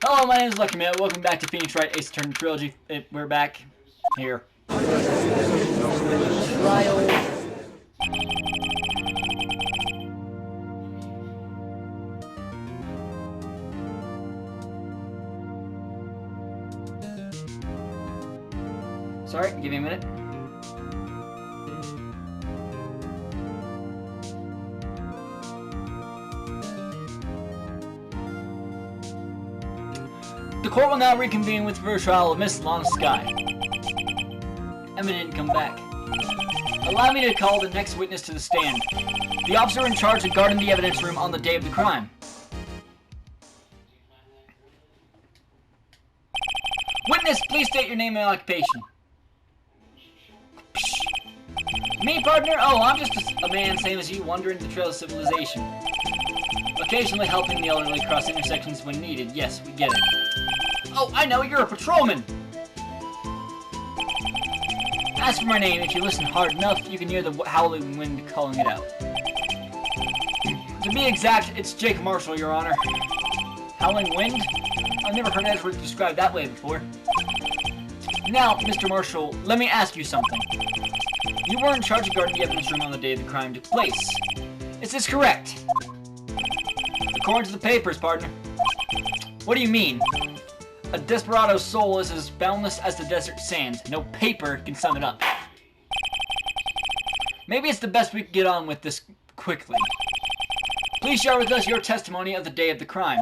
Hello, my name is Lucky Man. Welcome back to Phoenix Wright Ace Attorney Trilogy. We're back here. Trial. Sorry, give me a minute. The court will now reconvene with the trial of Miss Lana Sky. Emma didn't come back. Allow me to call the next witness to the stand. The officer in charge of guarding the evidence room on the day of the crime. Witness, please state your name and occupation. Psh. Me, partner? Oh, I'm just a man same as you, wandering the trail of civilization. Occasionally helping the elderly cross intersections when needed. Yes, we get it. Oh, I know, you're a patrolman! As for my name, if you listen hard enough, you can hear the howling wind calling it out. To be exact, it's Jake Marshall, Your Honor. Howling wind? I've never heard Edward described that way before. Now, Mr. Marshall, let me ask you something. You were in charge of guarding the evidence room on the day the crime took place. Is this correct? According to the papers, partner. What do you mean? A desperado's soul is as boundless as the desert sand. No paper can sum it up. Maybe it's the best we can get on with this quickly. Please share with us your testimony of the day of the crime.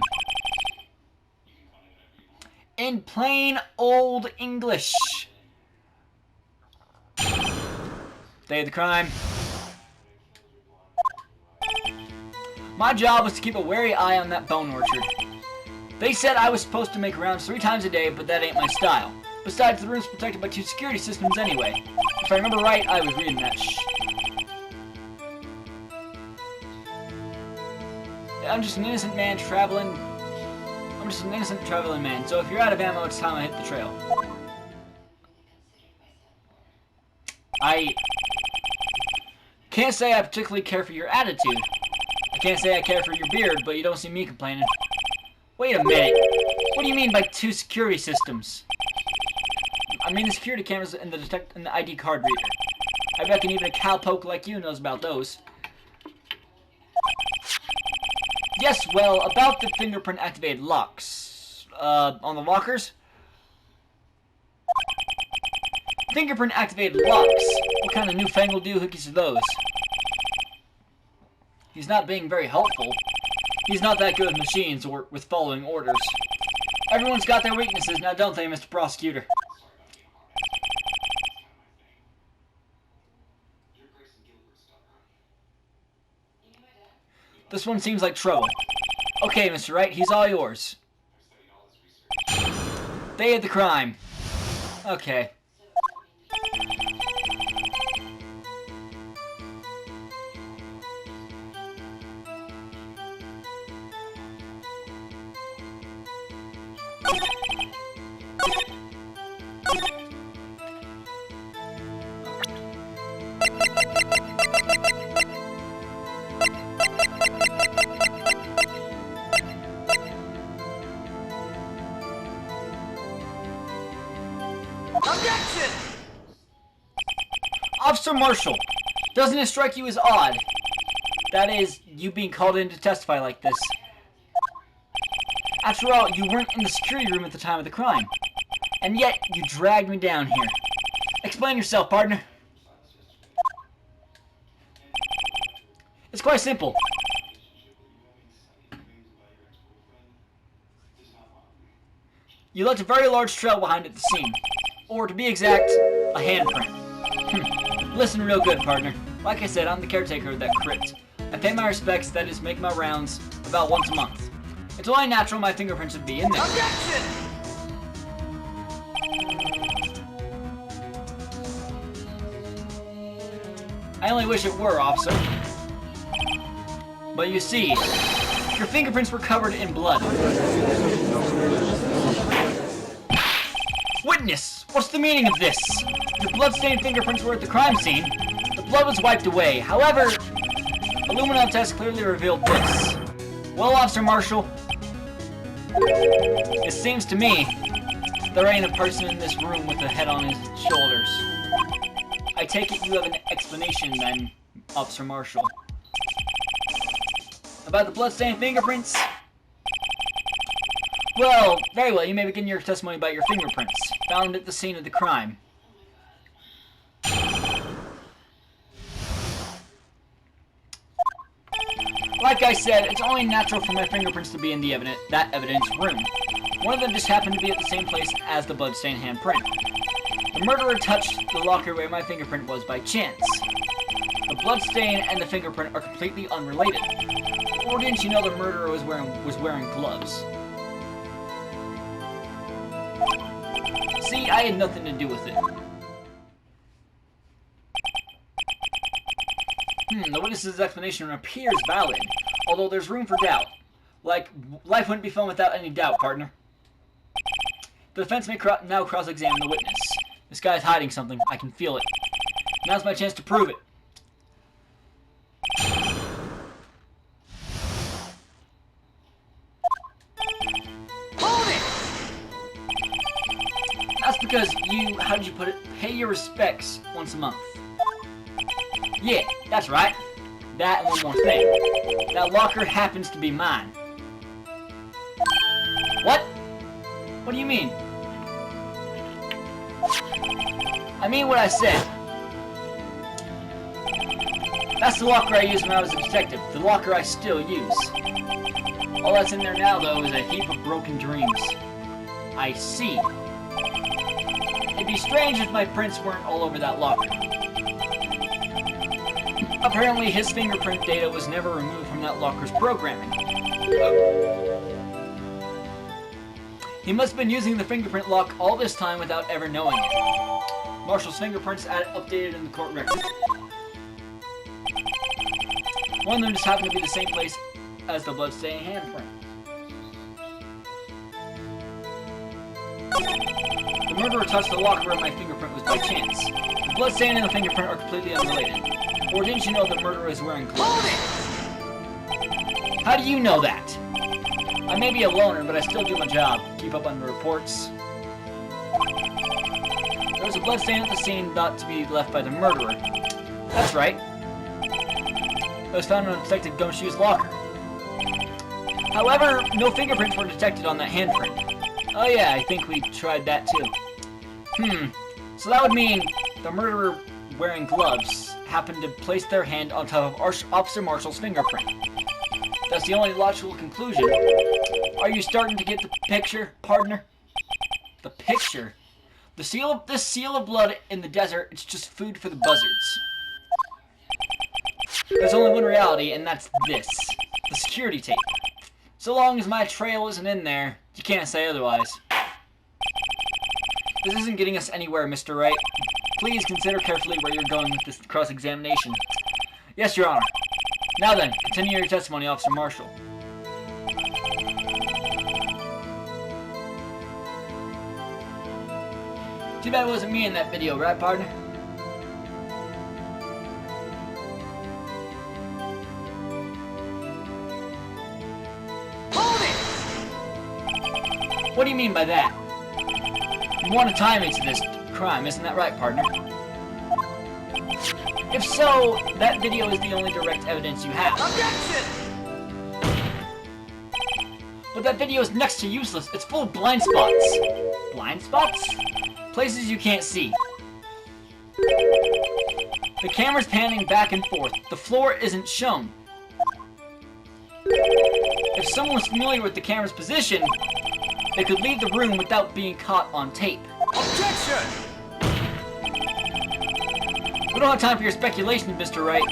In plain old English. Day of the crime. My job was to keep a wary eye on that bone orchard. They said I was supposed to make rounds 3 times a day, but that ain't my style. Besides, the room's protected by 2 security systems anyway. If I remember right, I was reading that I'm just an innocent man traveling... I'm just an innocent traveling man, so if you're out of ammo, it's time I hit the trail. I can't say I particularly care for your attitude. I can't say I care for your beard, but you don't see me complaining. Wait a minute. What do you mean by 2 security systems? I mean the security cameras and the ID card reader. I reckon even a cowpoke like you knows about those. Yes, well, about the fingerprint activated locks. On the lockers? Fingerprint activated locks? What kind of newfangled doohickeys are those? He's not being very helpful. He's not that good with machines or with following orders. Everyone's got their weaknesses, now don't they, Mr. Prosecutor? This one seems like trouble. Okay, Mr. Wright, he's all yours. Day of the crime. Okay. Objection! Officer Marshall, doesn't it strike you as odd? That is, you being called in to testify like this. After all, you weren't in the security room at the time of the crime. And yet, you dragged me down here. Explain yourself, partner. It's quite simple. You left a very large trail behind at the scene. Or, to be exact, a handprint. Listen real good, partner. Like I said, I'm the caretaker of that crypt. I pay my respects, that is, make my rounds, about once a month. It's only natural my fingerprints would be in there. Objection! I only wish it were, officer. But you see, your fingerprints were covered in blood. Witness! What's the meaning of this? Your blood-stained fingerprints were at the crime scene. The blood was wiped away. However, aluminum tests clearly revealed this. Well, Officer Marshall, It seems to me there ain't a person in this room with a head on his shoulders. I take it you have an explanation then, Officer Marshall. About the bloodstained fingerprints? Well, very well, you may begin your testimony about your fingerprints, found at the scene of the crime. Like I said, it's only natural for my fingerprints to be in that evidence room. One of them just happened to be at the same place as the bloodstained handprint. The murderer touched the locker where my fingerprint was by chance. The bloodstain and the fingerprint are completely unrelated. Or didn't you know the murderer was wearing gloves? See, I had nothing to do with it. The witness's explanation appears valid, although there's room for doubt. Like, life wouldn't be fun without any doubt, partner. The defense may now cross-examine the witness. This guy's hiding something. I can feel it. Now's my chance to prove it. Hold it! That's because you, how did you put it, pay your respects once a month. Yeah, that's right. That and one more thing. That locker happens to be mine. What? What do you mean? I mean what I said. That's the locker I used when I was a detective. The locker I still use. All that's in there now, though, is a heap of broken dreams. I see. It'd be strange if my prints weren't all over that locker. Apparently, his fingerprint data was never removed from that locker's programming. He must have been using the fingerprint lock all this time without ever knowing it. Marshall's fingerprints updated in the court record. One of them just happened to be the same place as the bloodstained handprint. The murderer touched the locker where my fingerprint was by chance. The bloodstain and the fingerprint are completely unrelated. Or didn't you know the murderer is wearing gloves? How do you know that? I may be a loner, but I still do my job. Keep up on the reports. There was a bloodstain at the scene thought to be left by the murderer. That's right. It was found in Detective Gumshoe's locker. However, no fingerprints were detected on that handprint. Oh yeah, I think we tried that too. So that would mean the murderer wearing gloves happened to place their hand on top of Officer Marshall's fingerprint. That's the only logical conclusion. Are you starting to get the picture, partner? The picture? This seal of blood in the desert, it's just food for the buzzards. There's only one reality, and that's this. The security tape. So long as my trail isn't in there, you can't say otherwise. This isn't getting us anywhere, Mr. Wright. Please consider carefully where you're going with this cross-examination. Yes, Your Honor. Now then, continue your testimony, Officer Marshall. Too bad it wasn't me in that video, right, partner? Hold it! What do you mean by that? You want to tie me to this crime, isn't that right, partner? If so, that video is the only direct evidence you have. Objection! But that video is next to useless. It's full of blind spots. Blind spots? Places you can't see. The camera's panning back and forth. The floor isn't shown. If someone was familiar with the camera's position, they could leave the room without being caught on tape. Objection! We don't have time for your speculation, Mr. Wright.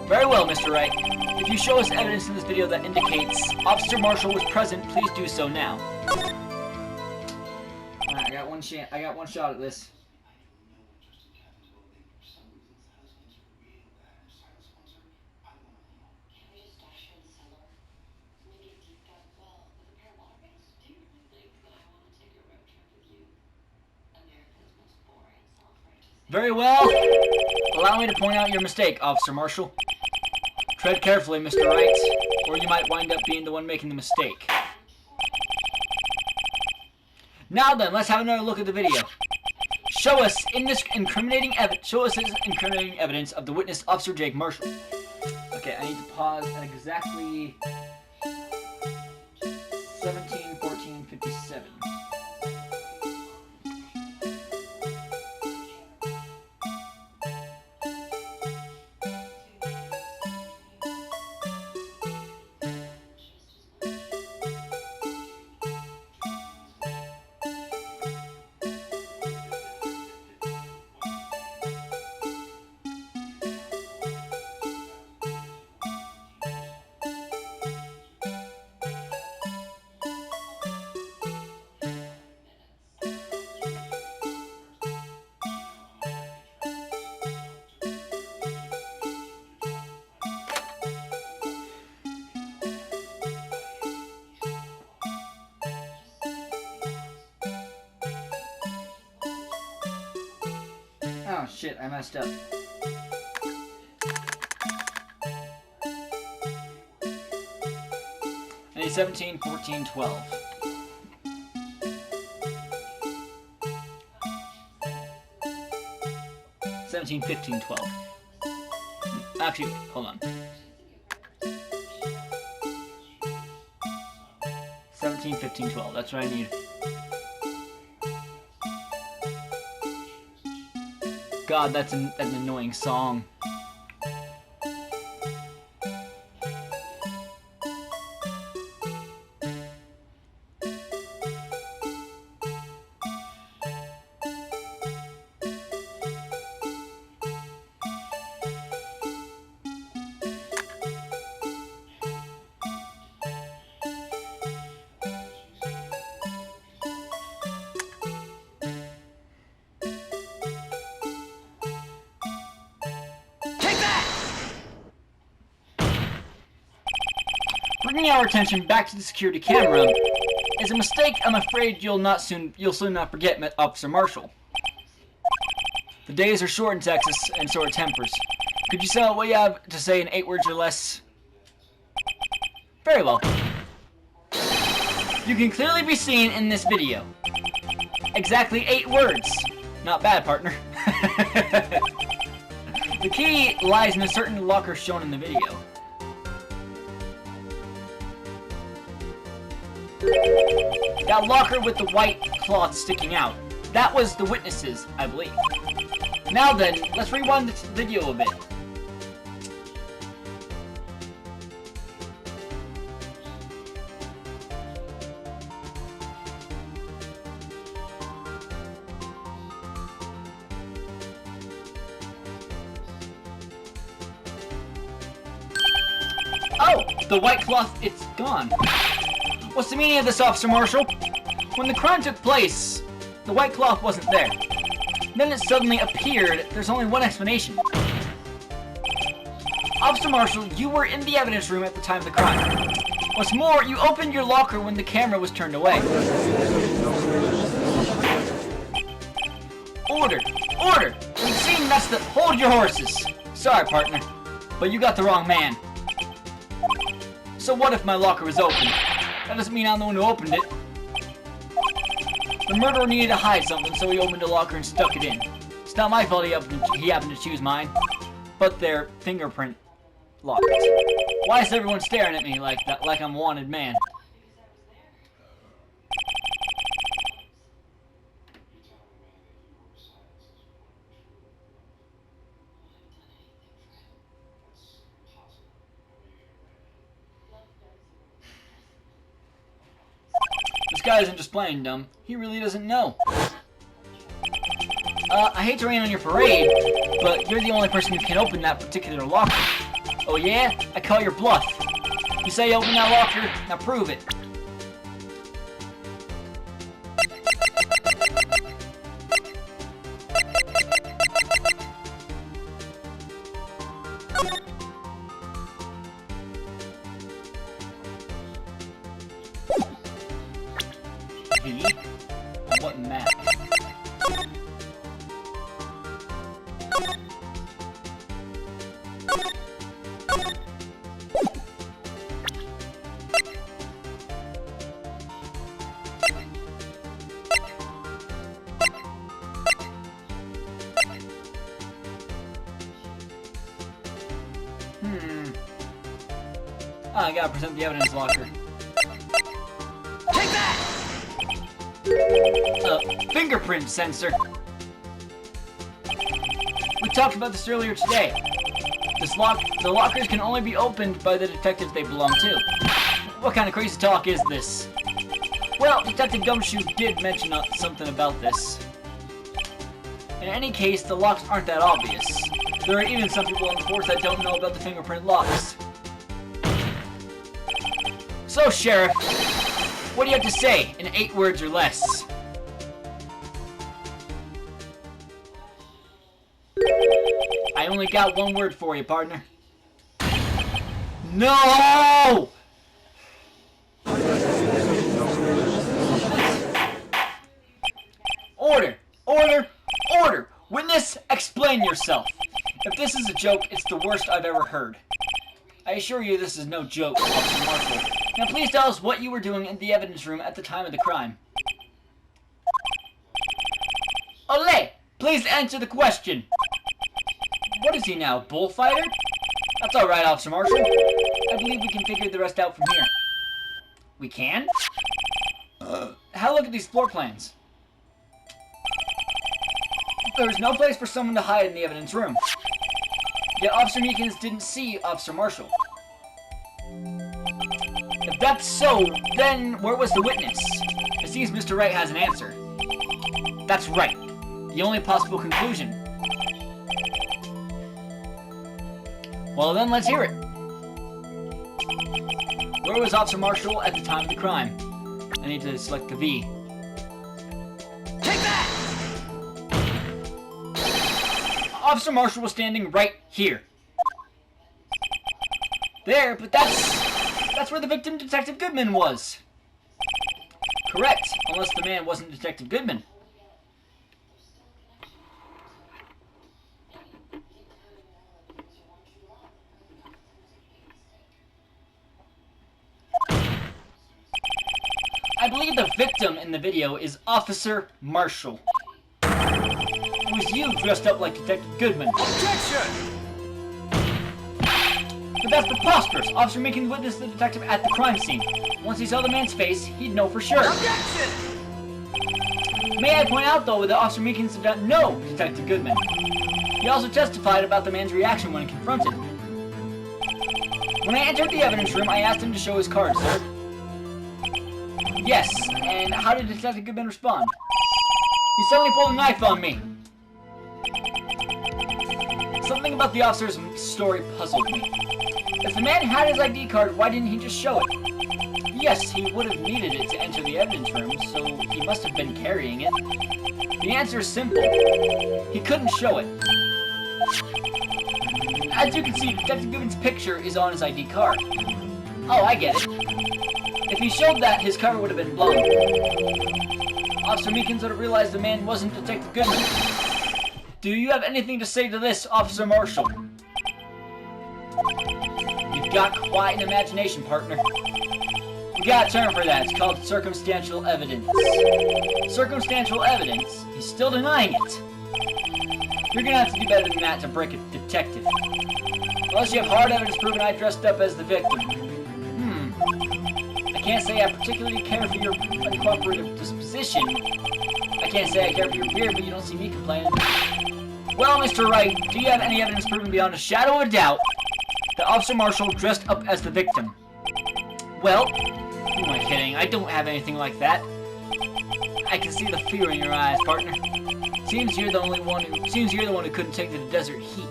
Very well, Mr. Wright. If you show us evidence in this video that indicates Officer Marshall was present, please do so now. Alright, I got one shot at this. Very well. Allow me to point out your mistake, Officer Marshall. Tread carefully, Mr. Wright, or you might wind up being the one making the mistake. Now then, let's have another look at the video. Show us this incriminating evidence of the witness, Officer Jake Marshall. Okay, I need to pause at exactly 17:14:57. Oh shit, I messed up. I need 17:14:12. Actually, hold on. 17:15:12. That's what I need. God, that's an annoying song. Bringing our attention back to the security camera is a mistake I'm afraid you'll soon not forget, Officer Marshall. The days are short in Texas, and so are tempers. Could you sum up what you have to say in 8 words or less? Very well. You can clearly be seen in this video. Exactly 8 words. Not bad, partner. The key lies in a certain locker shown in the video. That locker with the white cloth sticking out. That was the witnesses, I believe. Now then, let's rewind this video a bit. Oh, the white cloth, it's gone. What's the meaning of this, Officer Marshall? When the crime took place, the white cloth wasn't there. Then it suddenly appeared. There's only one explanation. Officer Marshall, you were in the evidence room at the time of the crime. What's more, you opened your locker when the camera was turned away. Order! Order! You've seen that's the... Hold your horses! Sorry, partner, but you got the wrong man. So what if my locker was open? That doesn't mean I'm the one who opened it. The murderer needed to hide something, so he opened a locker and stuck it in. It's not my fault he happened to choose mine, but their fingerprint lockers. Why is everyone staring at me like that, like I'm a wanted man? This guy isn't just playing dumb. He really doesn't know. I hate to rain on your parade, but you're the only person who can open that particular locker. Oh yeah? I call your bluff. You say you open that locker, now prove it. What map? I gotta present the evidence locker. Take that! Fingerprint sensor. We talked about this earlier today. The lockers can only be opened by the detectives they belong to. What kind of crazy talk is this? Well, Detective Gumshoe did mention something about this. In any case, the locks aren't that obvious. There are even some people on the force that don't know about the fingerprint locks. So, Sheriff, what do you have to say in 8 words or less? I only got 1 word for you, partner. No! Order! Order! Order! Witness, explain yourself. If this is a joke, it's the worst I've ever heard. I assure you this is no joke, Officer Marshall. Now please tell us what you were doing in the evidence room at the time of the crime. Olé! Please answer the question. What is he now, a bullfighter? That's alright, Officer Marshall. I believe we can figure the rest out from here. We can? Have a look at these floor plans. There's no place for someone to hide in the evidence room. Yet Officer Meekins didn't see Officer Marshall. If that's so, then where was the witness? It seems Mr. Wright has an answer. That's right. The only possible conclusion. Well then, let's hear it. Where was Officer Marshall at the time of the crime? I need to select the V. Take that! Officer Marshall was standing right here. There, but that's where the victim, Detective Goodman, was. Correct, unless the man wasn't Detective Goodman. I believe the victim in the video is Officer Marshall. It was you dressed up like Detective Goodman. Objection! But that's preposterous. Officer Meekins witnessed the detective at the crime scene. Once he saw the man's face, he'd know for sure. Objection! May I point out, though, that Officer Meekins did not know Detective Goodman. He also testified about the man's reaction when confronted. When I entered the evidence room, I asked him to show his card, sir. Yes, and how did Detective Goodman respond? He suddenly pulled a knife on me. Something about the officer's story puzzled me. If the man had his ID card, why didn't he just show it? Yes, he would have needed it to enter the evidence room, so he must have been carrying it. The answer is simple. He couldn't show it. As you can see, Detective Goodman's picture is on his ID card. Oh, I get it. If he showed that, his cover would have been blown. Officer Meekins would have realized the man wasn't Detective Goodman. Do you have anything to say to this, Officer Marshall? You've got quite an imagination, partner. We got a term for that. It's called circumstantial evidence. Circumstantial evidence? He's still denying it. You're gonna have to do better than that to break a detective. Unless you have hard evidence proving I dressed up as the victim. I can't say I particularly care for your uncooperative disposition. I can't say I care for your beard, but you don't see me complaining. Well, Mr. Wright, do you have any evidence proving beyond a shadow of a doubt that Officer Marshall dressed up as the victim? Well, who am I kidding? I don't have anything like that. I can see the fear in your eyes, partner. Seems you're the one who couldn't take the desert heat.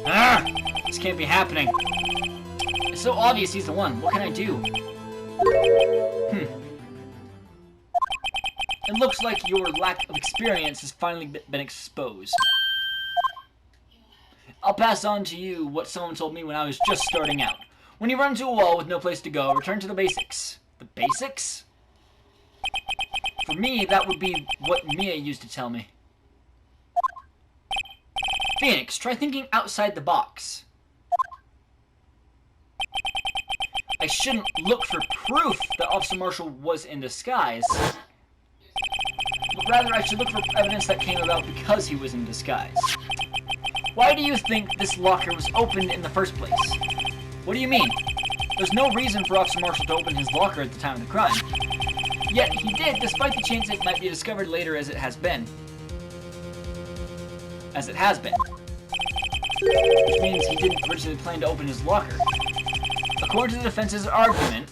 Ah! This can't be happening. It's so obvious he's the one. What can I do? It looks like your lack of experience has finally been exposed. I'll pass on to you what someone told me when I was just starting out. When you run into a wall with no place to go, return to the basics. The basics? For me, that would be what Mia used to tell me. Phoenix, try thinking outside the box. I shouldn't look for proof that Officer Marshall was in disguise. But rather, I should look for evidence that came about because he was in disguise. Why do you think this locker was opened in the first place? What do you mean? There's no reason for Officer Marshall to open his locker at the time of the crime. Yet, he did, despite the chance it might be discovered later as it has been. Which means he didn't originally plan to open his locker. According to the defense's argument,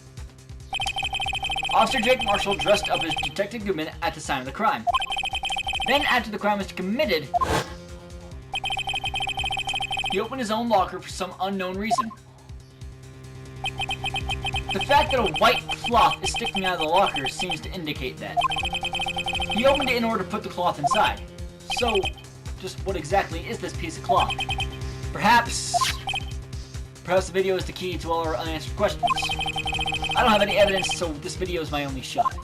Officer Jake Marshall dressed up as Detective Goodman at the time of the crime. Then, after the crime was committed, he opened his own locker for some unknown reason. The fact that a white cloth is sticking out of the locker seems to indicate that. He opened it in order to put the cloth inside. So, just what exactly is this piece of cloth? Perhaps the video is the key to all our unanswered questions. I don't have any evidence, so this video is my only shot.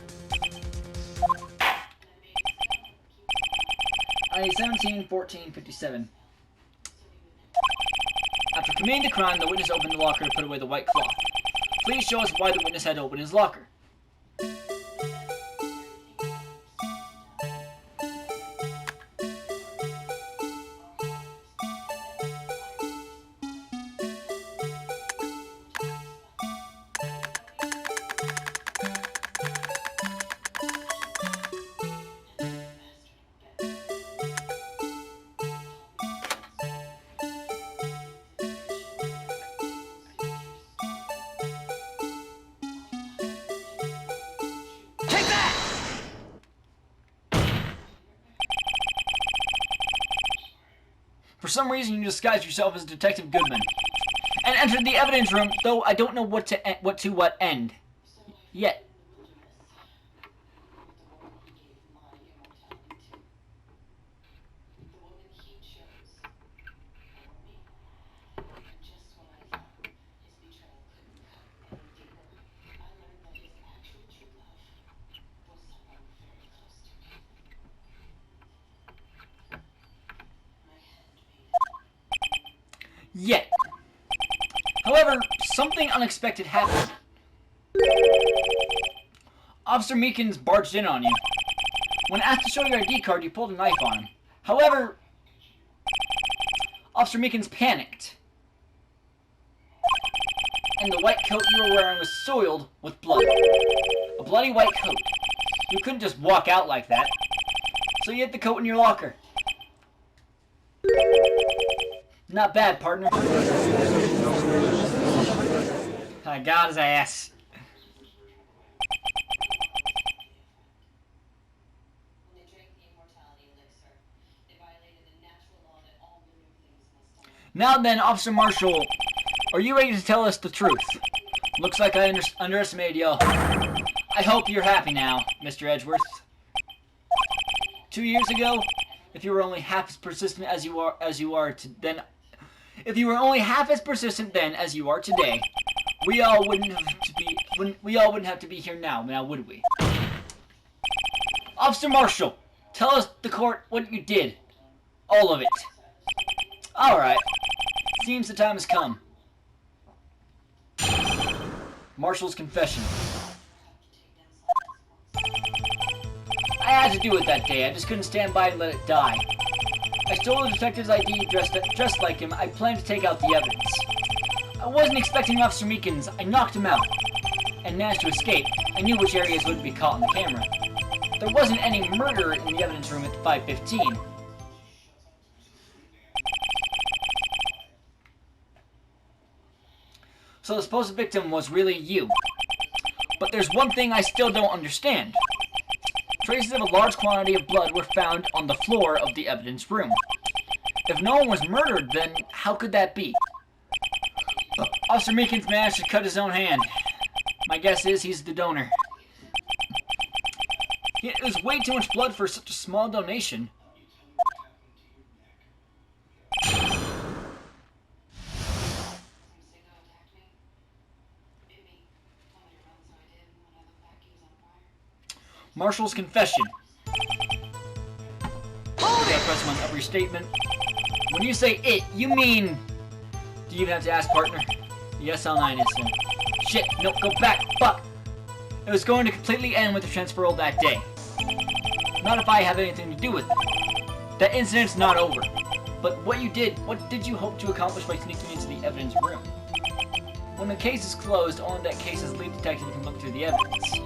17-14-57. After committing the crime, the witness opened the locker to put away the white cloth. Please show us why the witness had to open his locker. For some reason, you disguised yourself as Detective Goodman and entered the evidence room, though I don't know what end yet. Yet. However, something unexpected happened. Officer Meekins barged in on you. When asked to show your ID card, you pulled a knife on him. However, Officer Meekins panicked, and the white coat you were wearing was soiled with blood. A bloody white coat. You couldn't just walk out like that. So you hid the coat in your locker. Not bad, partner. I got his ass. Now then, Officer Marshall, are you ready to tell us the truth? Looks like I underestimated y'all. I hope you're happy now, Mr. Edgeworth. 2 years ago, if you were only half as persistent as you are then. If you were only half as persistent then as you are today, we all wouldn't have to be here now would we? Officer Marshall, tell us the court what you did. All of it. Alright. Seems the time has come. Marshall's confession. I had to do it that day. I just couldn't stand by and let it die. I stole the detective's ID dressed like him. I planned to take out the evidence. I wasn't expecting Officer Meekins. I knocked him out and managed to escape. I knew which areas wouldn't be caught on the camera. There wasn't any murder in the evidence room at 5:15. So the supposed victim was really you. But there's one thing I still don't understand. Traces of a large quantity of blood were found on the floor of the evidence room. If no one was murdered, then how could that be? Officer Meekins managed to cut his own hand. My guess is he's the donor. It was way too much blood for such a small donation. Marshall's confession. Hold it! Press on every statement. When you say it, you mean... Do you even have to ask, partner? Yes, L9 is him. Shit, no, go back, fuck! It was going to completely end with the transfer that day. Not if I have anything to do with it. That incident's not over. But what did you hope to accomplish by sneaking into the evidence room? When the case is closed, only that case's lead detective can look through the evidence.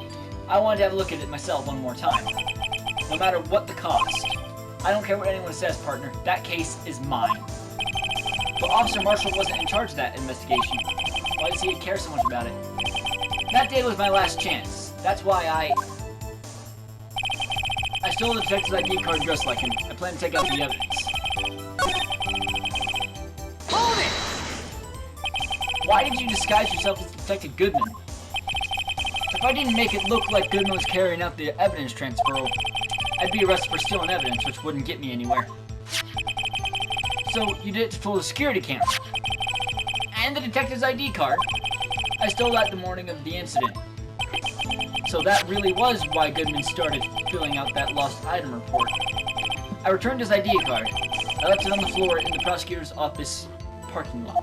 I wanted to have a look at it myself one more time, no matter what the cost. I don't care what anyone says, partner. That case is mine. But Officer Marshall wasn't in charge of that investigation. Why does he care so much about it? That day was my last chance. That's why I stole the detective's ID card dressed like him. I plan to take out the evidence. Hold it! Why did you disguise yourself as Detective Goodman? If I didn't make it look like Goodman was carrying out the evidence transfer, I'd be arrested for stealing evidence, which wouldn't get me anywhere. So, you did it to fool the security camera. And the detective's ID card. I stole that the morning of the incident. So that really was why Goodman started filling out that lost item report. I returned his ID card. I left it on the floor in the prosecutor's office parking lot.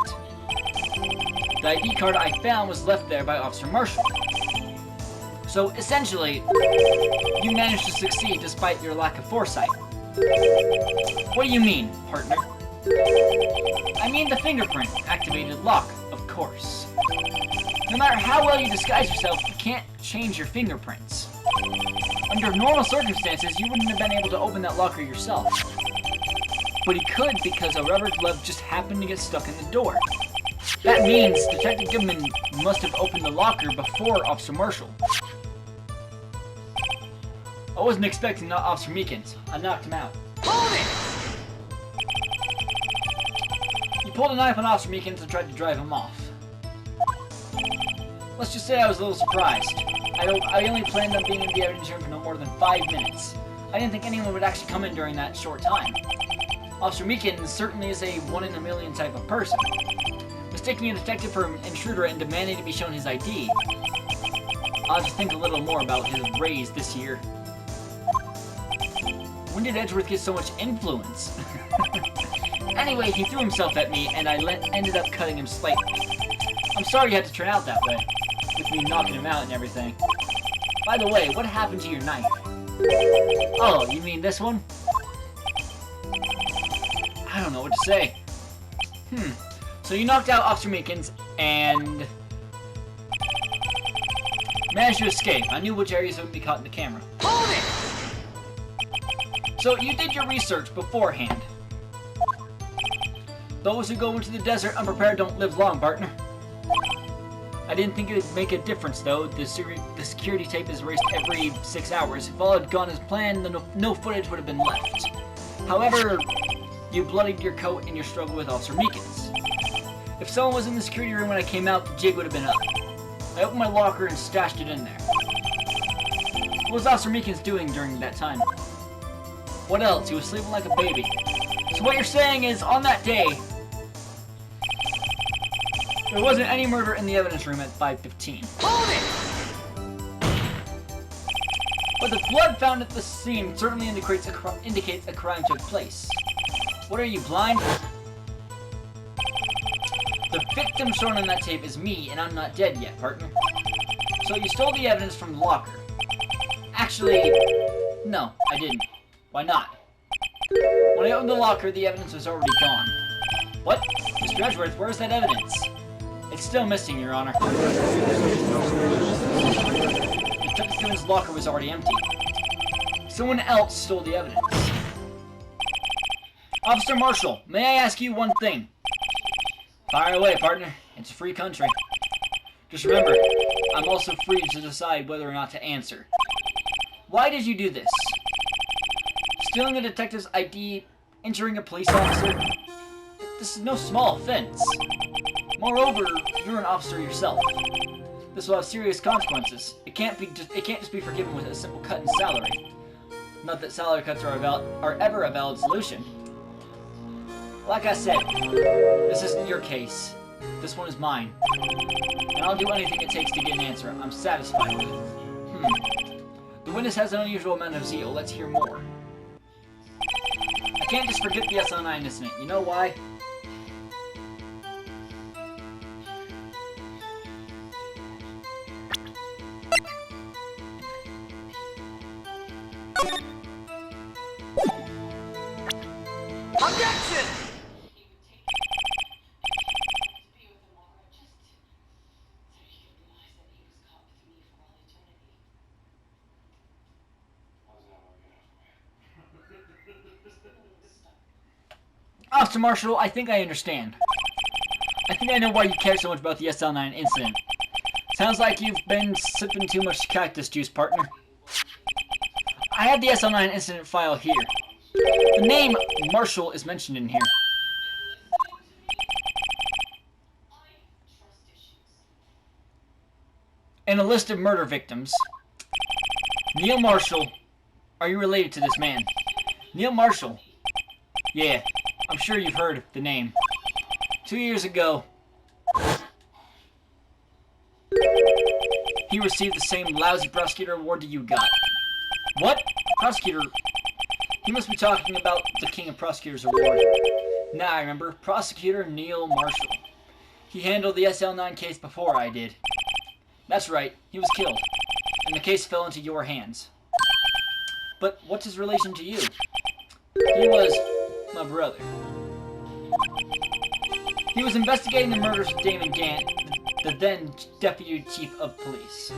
The ID card I found was left there by Officer Marshall. So essentially, you managed to succeed despite your lack of foresight. What do you mean, partner? I mean the fingerprint activated lock, of course. No matter how well you disguise yourself, you can't change your fingerprints. Under normal circumstances, you wouldn't have been able to open that locker yourself. But he could because a rubber glove just happened to get stuck in the door. That means Detective Goodman must have opened the locker before Officer Marshall. I wasn't expecting Officer Meekins. I knocked him out. Hold it! He pulled a knife on Officer Meekins and tried to drive him off. Let's just say I was a little surprised. I only planned on being in the evidence room for no more than 5 minutes. I didn't think anyone would actually come in during that short time. Officer Meekins certainly is a one-in-a-million type of person. Mistaking a detective for an intruder and demanding to be shown his ID. I'll have to think a little more about his raise this year. When did Edgeworth get so much influence? Anyway, he threw himself at me, and I ended up cutting him slightly. I'm sorry you had to turn out that way, with me knocking him out and everything. By the way, what happened to your knife? Oh, you mean this one? I don't know what to say. So you knocked out Officer Meekins, and managed to escape. I knew which areas would be caught in the camera. Hold it! So you did your research beforehand. Those who go into the desert unprepared don't live long, partner. I didn't think it would make a difference, though. The security tape is erased every 6 hours. If all had gone as planned, then no footage would have been left. However, you bloodied your coat in your struggle with Officer Meekins. If someone was in the security room when I came out, the jig would have been up. I opened my locker and stashed it in there. What was Officer Meekins doing during that time? What else? He was sleeping like a baby. So what you're saying is, on that day, there wasn't any murder in the evidence room at 5:15. Hold it! But the blood found at the scene certainly indicates a crime took place. What are you, blind? The victim shown on that tape is me, and I'm not dead yet, partner. So you stole the evidence from the locker. Actually, no, I didn't. Why not? When I opened the locker, the evidence was already gone. What? Mr. Edgeworth, where's that evidence? It's still missing, Your Honor. Detective Goodman's locker was already empty. Someone else stole the evidence. Officer Marshall, may I ask you one thing? Fire away, partner. It's a free country. Just remember, I'm also free to decide whether or not to answer. Why did you do this? Stealing a detective's ID, injuring a police officer? This is no small offense. Moreover, you're an officer yourself. This will have serious consequences. It can't just be forgiven with a simple cut in salary. Not that salary cuts are ever a valid solution. Like I said, this isn't your case. This one is mine. And I'll do anything it takes to get an answer. I'm satisfied with it. The witness has an unusual amount of zeal. Let's hear more. I can't just forget the SL9 incident. You know why? Objection! Officer Marshall, I think I understand. I think I know why you care so much about the SL9 incident. Sounds like you've been sipping too much cactus juice, partner. I have the SL9 incident file here. The name Marshall is mentioned in here. And a list of murder victims. Neil Marshall. Are you related to this man? Neil Marshall. Yeah, I'm sure you've heard the name. 2 years ago, he received the same lousy prosecutor award that you got. What? Prosecutor? He must be talking about the King of Prosecutors Award. Now I remember. Prosecutor Neil Marshall. He handled the SL9 case before I did. That's right. He was killed. And the case fell into your hands. But what's his relation to you? He was my brother. He was investigating the murders of Damon Gant, the then Deputy Chief of Police.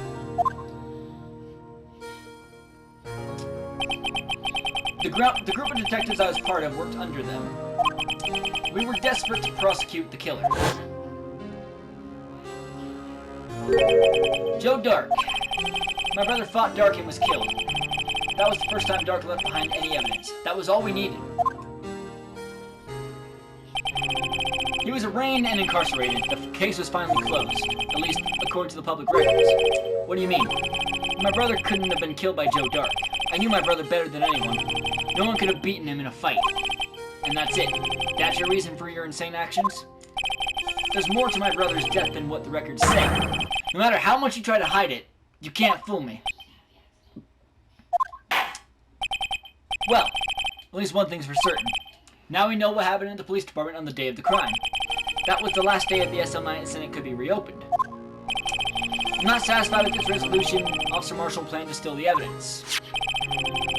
The group of detectives I was part of worked under them. We were desperate to prosecute the killer. Joe Dark. My brother fought Dark and was killed. That was the first time Dark left behind any evidence. That was all we needed. He was arraigned and incarcerated. The case was finally closed, at least according to the public records. What do you mean? My brother couldn't have been killed by Joe Dark. I knew my brother better than anyone. No one could have beaten him in a fight. And that's it. That's your reason for your insane actions? There's more to my brother's death than what the records say. No matter how much you try to hide it, you can't fool me. Well, at least one thing's for certain. Now we know what happened in the police department on the day of the crime. That was the last day of the SL9 incident could be reopened. I'm not satisfied with this resolution. Officer Marshall planned to steal the evidence.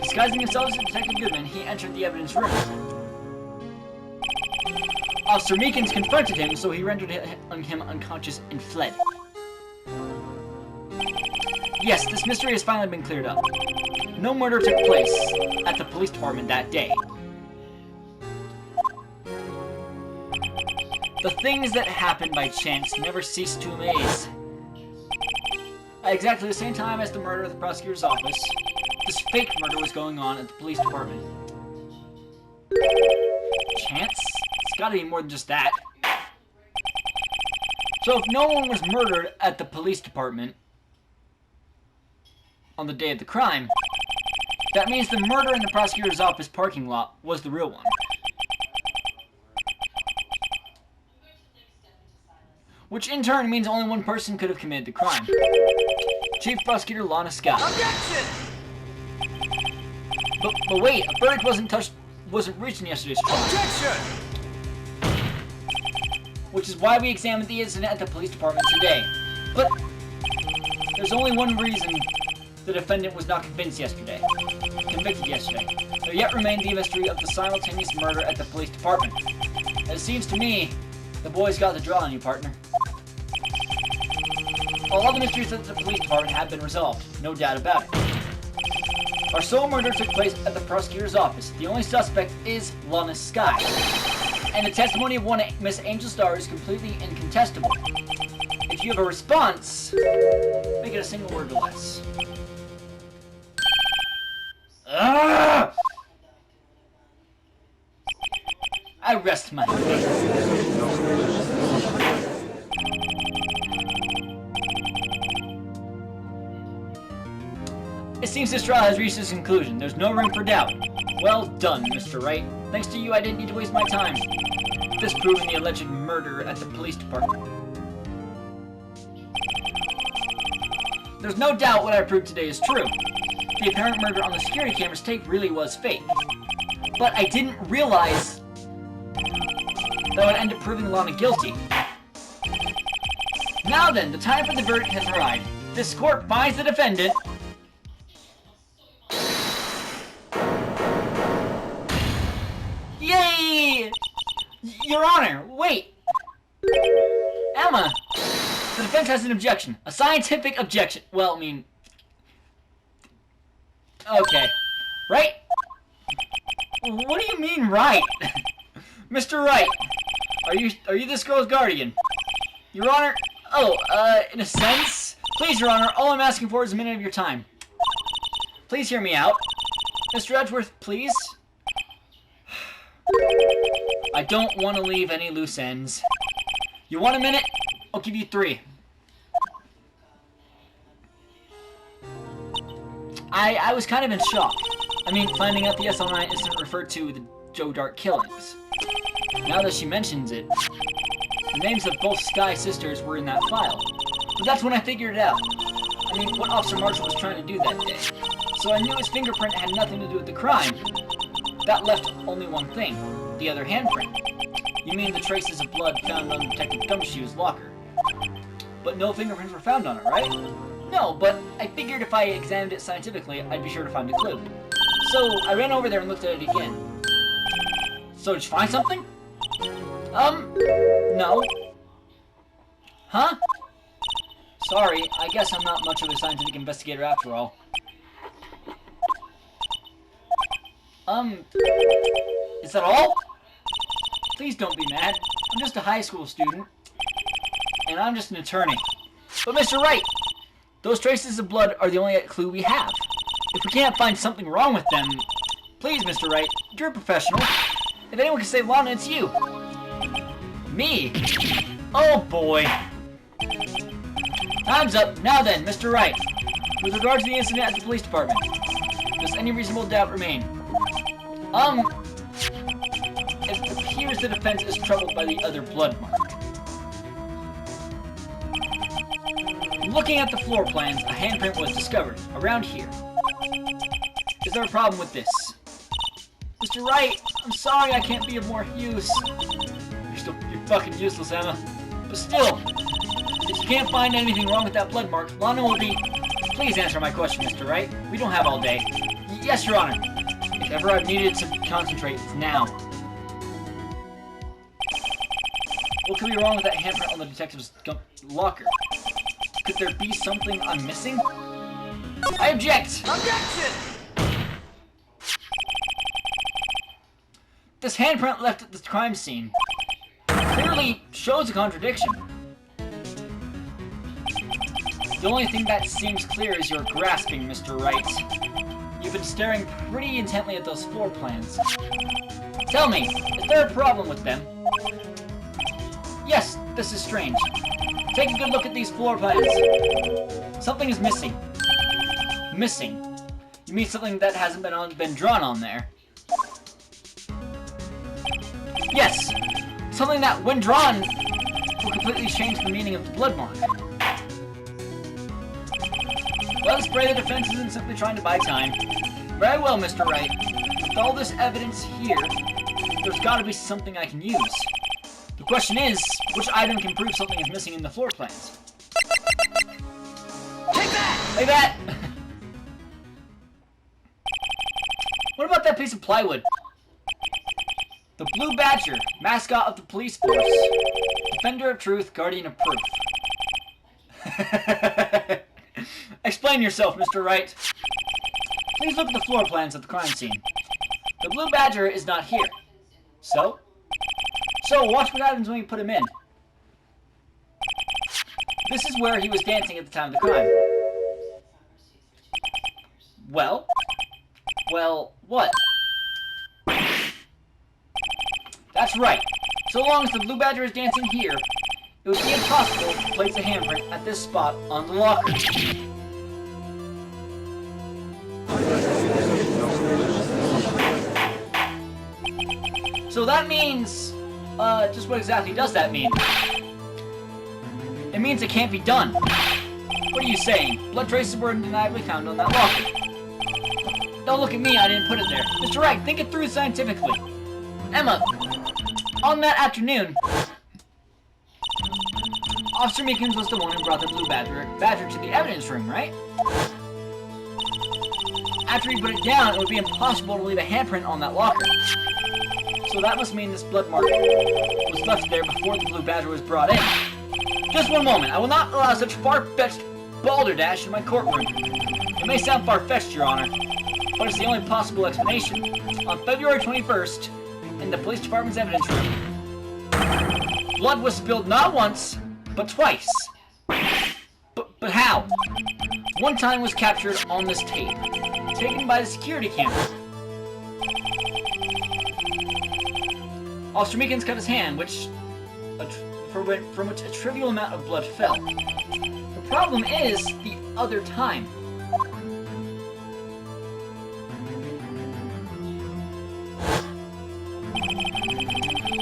Disguising himself as Detective Goodman, he entered the evidence room. Officer Meekins confronted him, so he rendered him unconscious and fled. Yes, this mystery has finally been cleared up. No murder took place at the police department that day. The things that happen by chance never cease to amaze. At exactly the same time as the murder at the prosecutor's office, this fake murder was going on at the police department. Chance? It's gotta be more than just that. So if no one was murdered at the police department on the day of the crime, that means the murder in the prosecutor's office parking lot was the real one. Which in turn means only one person could have committed the crime. Chief Prosecutor Lana Scott. Objection! But wait, a verdict wasn't reached in yesterday's trial. Objection! Which is why we examined the incident at the police department today. But there's only one reason the defendant was not convicted yesterday. There yet remained the mystery of the simultaneous murder at the police department. It seems to me, the boys got the draw on you, partner. All the mysteries at the police department have been resolved, no doubt about it. Our sole murder took place at the prosecutor's office. The only suspect is Lana Sky. And the testimony of one Miss Angel Star is completely incontestable. If you have a response, make it a single word or less. Ah! I rest my case. It seems this trial has reached its conclusion. There's no room for doubt. Well done, Mr. Wright. Thanks to you, I didn't need to waste my time disproving the alleged murder at the police department. There's no doubt what I proved today is true. The apparent murder on the security camera's tape really was fake. But I didn't realize that would end up proving Lana guilty. Now then, the time for the verdict has arrived. This court finds the defendant Yay! Your Honor, wait! Emma! The defense has an objection. A scientific objection. Well, I mean... Okay. Right? What do you mean, right? Mr. Wright, are you this girl's guardian? Your Honor, in a sense. Please, Your Honor, all I'm asking for is a minute of your time. Please hear me out. Mr. Edgeworth, please. I don't want to leave any loose ends. You want a minute? I'll give you 3. I was kind of in shock. I mean, finding out the SL9 incident referred to the Joe Dart killings. Now that she mentions it, the names of both Sky sisters were in that file. But that's when I figured it out. I mean, what Officer Marshall was trying to do that day. So I knew his fingerprint had nothing to do with the crime. That left only one thing. The other handprint. You mean the traces of blood found on Detective Gumshoe's locker. But no fingerprints were found on it, right? No, but I figured if I examined it scientifically, I'd be sure to find a clue. So I ran over there and looked at it again. So did you find something? No. Huh? Sorry, I guess I'm not much of a scientific investigator after all. Is that all? Please don't be mad. I'm just a high school student. And I'm just an attorney. But Mr. Wright, those traces of blood are the only clue we have. If we can't find something wrong with them, please, Mr. Wright, you're a professional. If anyone can save Lana, it's you. Me? Oh boy. Time's up. Now then, Mr. Wright. With regard to the incident at the police department, does any reasonable doubt remain? It appears the defense is troubled by the other blood mark. Looking at the floor plans, a handprint was discovered, around here. Is there a problem with this? Mr. Wright, I'm sorry I can't be of more use. You're fucking useless, Emma. But still, if you can't find anything wrong with that blood mark, Lana will be... Please answer my question, Mr. Wright. We don't have all day. Yes, Your Honor. If ever I've needed to concentrate, it's now. What could be wrong with that handprint on the detective's locker? Could there be something I'm missing? I object! Objection! This handprint left at the crime scene clearly shows a contradiction. The only thing that seems clear is your grasping, Mr. Wright. You've been staring pretty intently at those floor plans. Tell me, is there a problem with them? Yes, this is strange. Take a good look at these floor plans. Something is missing. Missing? You mean something that hasn't been drawn on there? Yes! Something that, when drawn, will completely change the meaning of the blood mark. Let us pray the defense isn't simply trying to buy time. Very well, Mr. Wright. With all this evidence here, there's gotta be something I can use. The question is, which item can prove something is missing in the floor plans? Take that! Like that! What about that piece of plywood? The Blue Badger, mascot of the police force. Defender of truth, guardian of proof. Explain yourself, Mr. Wright. Please look at the floor plans of the crime scene. The Blue Badger is not here. So? So, watch what happens when you put him in. This is where he was dancing at the time of the crime. Well? Well, what? That's right. So long as the Blue Badger is dancing here, it would be impossible to place a handprint at this spot on the locker. So that means... just what exactly does that mean? It means it can't be done. What are you saying? Blood traces were undeniably found on that locker. Don't look at me, I didn't put it there. Mr. Wright, think it through scientifically. Emma, on that afternoon, Officer Meekins was the one who brought the Blue Badger to the evidence room, right? After he put it down, it would be impossible to leave a handprint on that locker. So that must mean this blood mark was left there before the Blue Badger was brought in. Just one moment. I will not allow such far-fetched balderdash in my courtroom. It may sound far-fetched, Your Honor, but it's the only possible explanation. On February 21st, in in the police department's evidence room. Blood was spilled not once, but twice. But how? One time was captured on this tape, taken by the security camera. Officer Meekins cut his hand, from which a trivial amount of blood fell. The problem is the other time.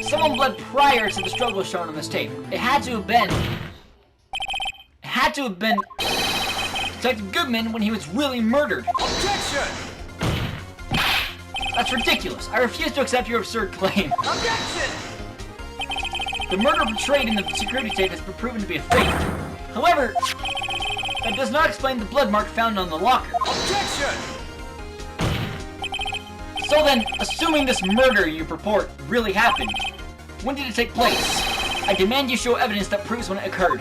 Someone bled prior to the struggle shown on this tape. It had to have been Detective Goodman when he was really murdered. Objection! That's ridiculous. I refuse to accept your absurd claim. Objection! The murder portrayed in the security tape has been proven to be a fake. However, that does not explain the blood mark found on the locker. Objection! So then, assuming this murder you purport really happened, when did it take place? I demand you show evidence that proves when it occurred.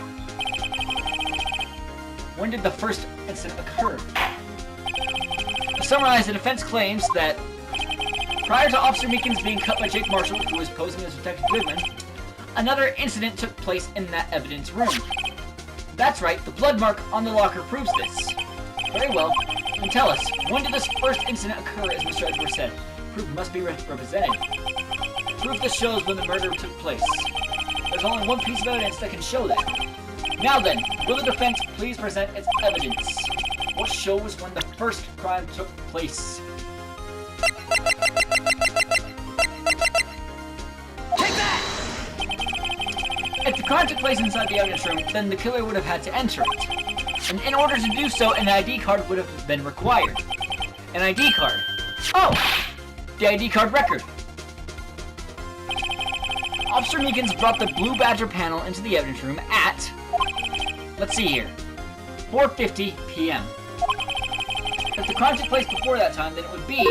When did the first incident occur? To summarize, the defense claims that prior to Officer Meekins being cut by Jake Marshall, who was posing as Detective Goodman, another incident took place in that evidence room. That's right, the blood mark on the locker proves this. Very well, then tell us, when did this first incident occur, as Mr. Edgeworth said? Proof must be represented. Proof that shows when the murder took place. There's only one piece of evidence that can show that. Now then, will the defense please present its evidence? What shows when the first crime took place? Take that! If the crime took place inside the evidence room, then the killer would have had to enter it. And in order to do so, an ID card would have been required. An ID card. Oh! The ID card record. Officer Meekins brought the Blue Badger panel into the evidence room at, let's see here, 4:50 p.m. If the crime took place before that time, then it would be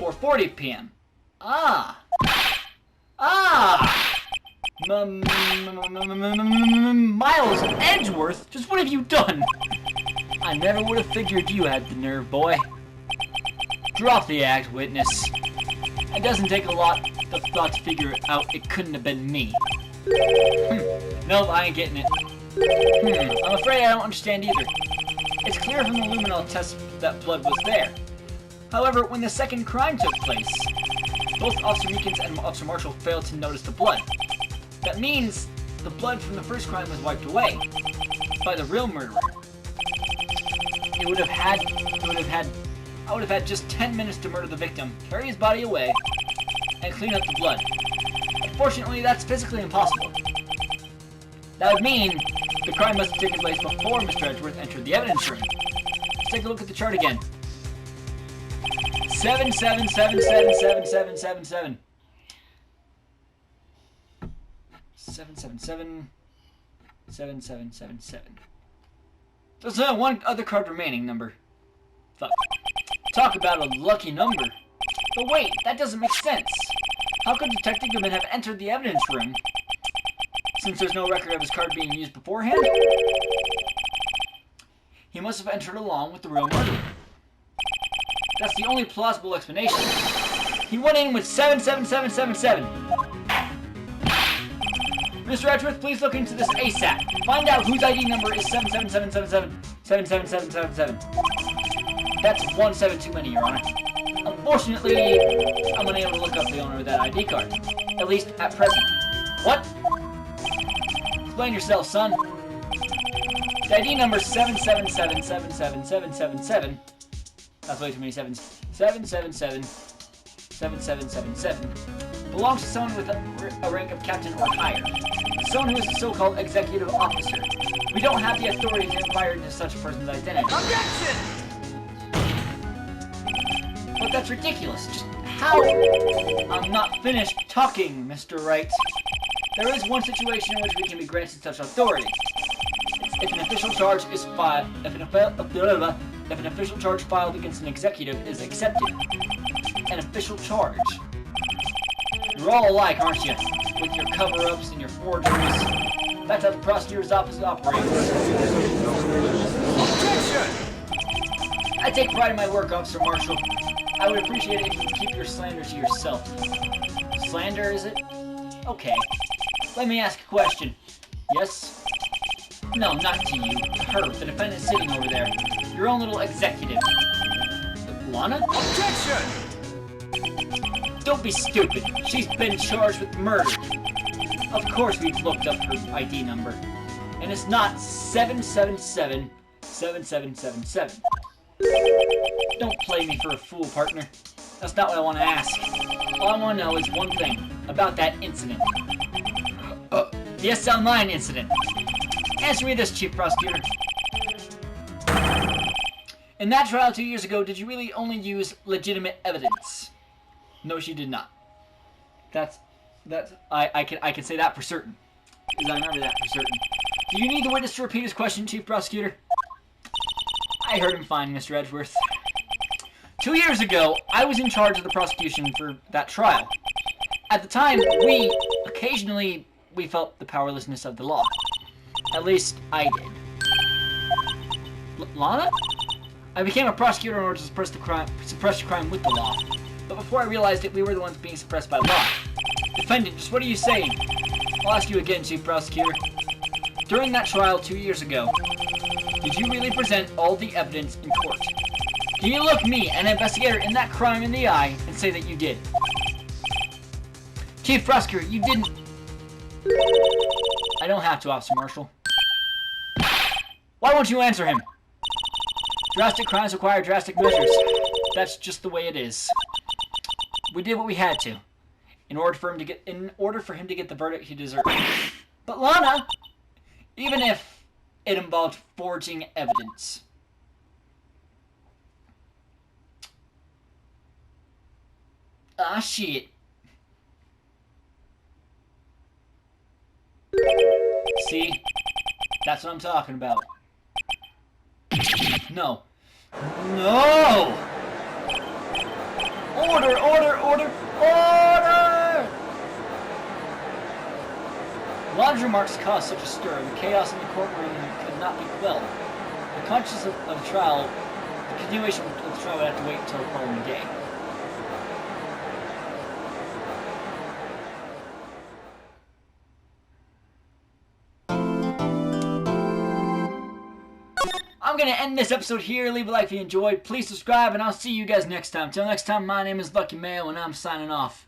4:40 p.m. Miles Edgeworth? Just what have you done? I never would have figured you had the nerve, boy. Drop the act, witness. It doesn't take a lot of thought to figure it out. It couldn't have been me. Nope, I ain't getting it. I'm afraid I don't understand either. It's clear from the luminol test that blood was there. However, when the second crime took place, both Officer Meekins and Officer Marshall failed to notice the blood. That means the blood from the first crime was wiped away by the real murderer. I would have had just 10 minutes to murder the victim, carry his body away, and clean up the blood. Unfortunately, that's physically impossible. That would mean the crime must have taken place before Mr. Edgeworth entered the evidence room. Let's take a look at the chart again. 77777777. 7777777. There's only one other card remaining, number. Fuck. Talk about a lucky number. But wait, that doesn't make sense. How could Detective Goodman have entered the evidence room, since there's no record of his card being used beforehand? He must have entered along with the real murderer. That's the only plausible explanation. He went in with 77777. Mr. Edgeworth, please look into this ASAP. Find out whose ID number is 77777. That's 17 too many, Your Honor. Unfortunately, I'm unable to look up the owner of that ID card. At least at present. What? Explain yourself, son. The ID number 7777777. That's way too many sevens. 7777777 belongs to someone with a rank of captain or higher. Someone who is a so-called executive officer. We don't have the authority to inquire into such a person's identity. Objection! But that's ridiculous. Just how? I'm not finished talking, Mr. Wright. There is one situation in which we can be granted such authority. If an official charge is filed, if an official charge filed against an executive is accepted. An official charge. You're all alike, aren't you? With your cover-ups and your forgeries. That's how the prosecutor's office operates. Objection! I take pride in my work, Officer Marshall. I would appreciate it if you could keep your slander to yourself. Slander, is it? Okay. Let me ask a question. Yes? No, not to you. To her, the defendant sitting over there. Your own little executive. Lana? Objection! Don't be stupid. She's been charged with murder. Of course we've looked up her ID number. And it's not 777-7777. Don't play me for a fool, partner. That's not what I want to ask. All I want to know is one thing about that incident. The SL 9 incident. Answer me this, Chief Prosecutor. In that trial 2 years ago, did you really only use legitimate evidence? No, she did not. I can say that for certain. Because I remember that for certain. Do you need the witness to repeat his question, Chief Prosecutor? I heard him fine, Mr. Edgeworth. 2 years ago, I was in charge of the prosecution for that trial. At the time, we felt the powerlessness of the law. At least, I did. Lana? I became a prosecutor in order to suppress crime with the law. But before I realized it, we were the ones being suppressed by law. Defendant, just what are you saying? I'll ask you again, Chief Prosecutor. During that trial 2 years ago, did you really present all the evidence in court? Can you look me, an investigator, in that crime in the eye and say that you did? Chief Prosecutor, you didn't... I don't have to, Officer Marshall. Why won't you answer him? Drastic crimes require drastic measures. That's just the way it is. We did what we had to, in order for him to get the verdict he deserved. But Lana, even if it involved forging evidence. Ah, shit. See? That's what I'm talking about. No. No! Order, order, order, order! Lana's remarks caused such a stir, the chaos in the courtroom could not be quelled. The conscience of the trial, the continuation of the trial would have to wait until the following day. I'm going to end this episode here. Leave a like if you enjoyed. Please subscribe, and I'll see you guys next time. Till next time, my name is Lucky Mayo, and I'm signing off.